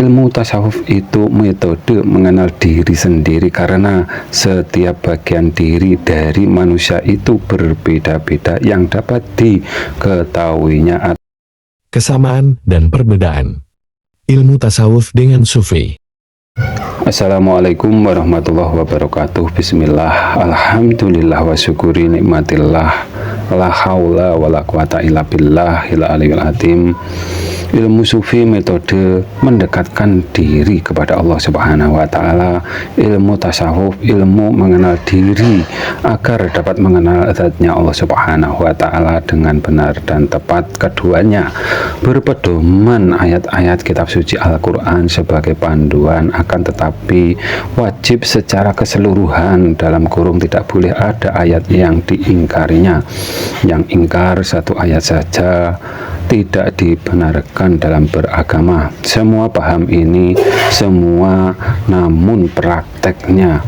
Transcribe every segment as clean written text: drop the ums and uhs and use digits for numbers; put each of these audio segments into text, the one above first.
Ilmu tasawuf itu metode mengenal diri sendiri karena setiap bagian diri dari manusia itu berbeda-beda yang dapat diketahuinya. Kesamaan dan perbedaan ilmu tasawuf dengan sufi. Assalamualaikum warahmatullahi wabarakatuh. Bismillah, alhamdulillah wa syukuri nikmatillah, la haula wa la quwata illa billahil aliyil azim. Ilmu sufi metode mendekatkan diri kepada Allah Subhanahu wa Ta'ala. Ilmu tasawuf, ilmu mengenal diri agar dapat mengenal zatnya Allah Subhanahu wa Ta'ala dengan benar dan tepat. Keduanya berpedoman ayat-ayat kitab suci Al-Quran sebagai panduan, akan tetapi wajib secara keseluruhan, dalam kurung tidak boleh ada ayat yang diingkarinya. Yang ingkar satu ayat saja tidak dibenarkan dalam beragama. Semua paham ini, semua, namun prakteknya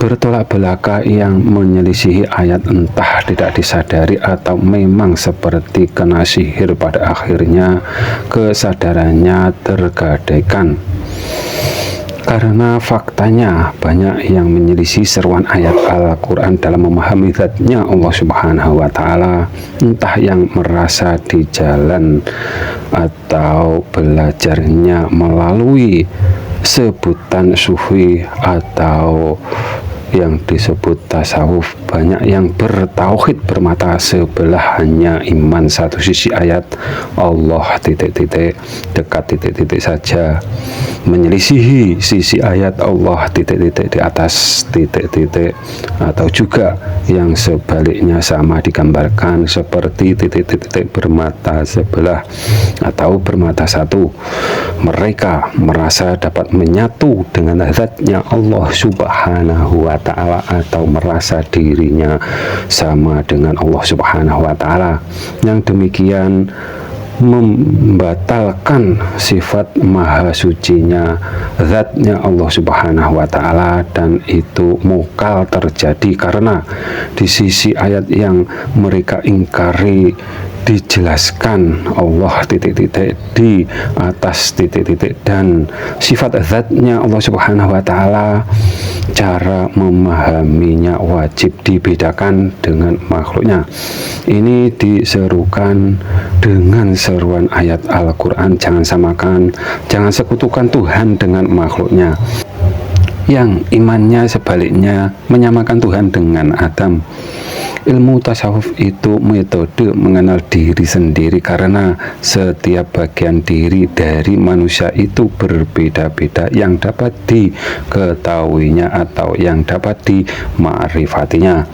bertolak belakang yang menyelisihi ayat, entah tidak disadari atau memang seperti kena sihir, pada akhirnya kesadarannya tergadaikan. Karena faktanya banyak yang menyelisih seruan ayat Al-Quran dalam memahami zatnya Allah Subhanahu wa Ta'ala, entah yang merasa di jalan atau belajarnya melalui sebutan sufi atau yang disebut tasawuf. Banyak yang bertauhid bermata sebelah, hanya iman satu sisi ayat Allah titik-titik dekat titik-titik saja, menyelisihi sisi ayat Allah titik-titik di atas titik-titik, atau juga yang sebaliknya sama digambarkan seperti titik-titik bermata sebelah atau bermata satu. Mereka merasa dapat menyatu dengan zatnya Allah Subhanahu wa Ta'ala atau merasa dirinya sama dengan Allah Subhanahu wa Ta'ala. Yang demikian membatalkan sifat maha sucinya zatnya Allah Subhanahu wa Ta'ala, dan itu mukal terjadi karena di sisi ayat yang mereka ingkari dijelaskan Allah titik-titik di atas titik-titik, dan sifat zatnya Allah Subhanahu wa Ta'ala, cara memahaminya wajib dibedakan dengan makhluknya. Ini diserukan dengan seruan ayat Al-Quran, jangan samakan, jangan sekutukan Tuhan dengan makhluknya. Yang imannya sebaliknya menyamakan Tuhan dengan Adam. Ilmu tasawuf itu metode mengenal diri sendiri karena setiap bagian diri dari manusia itu berbeda-beda yang dapat diketahuinya atau yang dapat dimakrifatinya.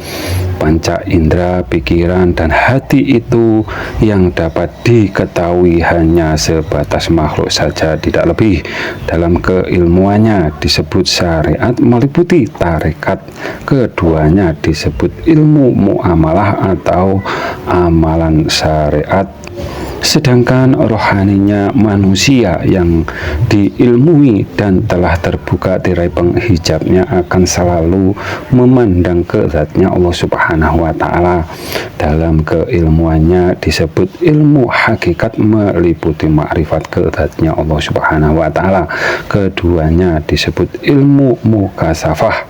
Panca indera, pikiran, dan hati itu yang dapat diketahui hanya sebatas makhluk saja, tidak lebih. Dalam keilmuannya disebut syariat, meliputi tarekat. Keduanya disebut ilmu muamalah atau amalan syariat. Sedangkan rohaninya manusia yang diilmui dan telah terbuka tirai penghijabnya akan selalu memandang ke zatnya Allah Subhanahu wa Ta'ala. Dalam keilmuannya disebut ilmu hakikat, meliputi makrifat ke zatnya Allah Subhanahu wa Ta'ala. Keduanya disebut ilmu mukasafah.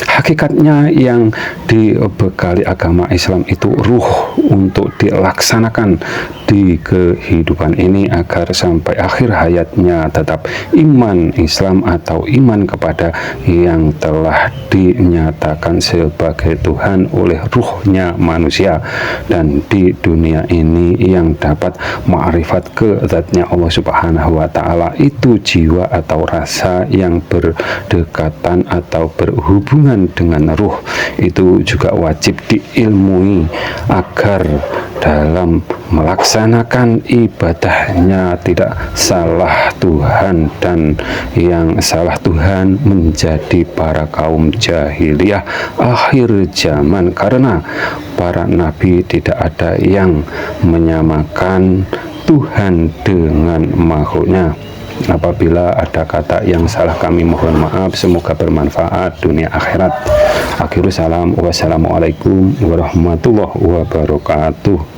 Hakikatnya yang dibekali agama Islam itu ruh untuk dilaksanakan di kehidupan ini agar sampai akhir hayatnya tetap iman Islam atau iman kepada yang telah dinyatakan sebagai Tuhan oleh ruhnya manusia, dan di dunia ini yang dapat ma'rifat ke zatnya Allah Subhanahu wa Ta'ala itu jiwa atau rasa yang berdekatan atau berhubungan dengan ruh. Itu juga wajib diilmui agar dalam melaksanakan ibadahnya tidak salah Tuhan, dan yang salah Tuhan menjadi para kaum jahiliyah akhir zaman, karena para nabi tidak ada yang menyamakan Tuhan dengan makhluknya. Apabila ada kata yang salah kami mohon maaf, semoga bermanfaat dunia akhirat. Akhirul salam, wassalamualaikum warahmatullahi wabarakatuh.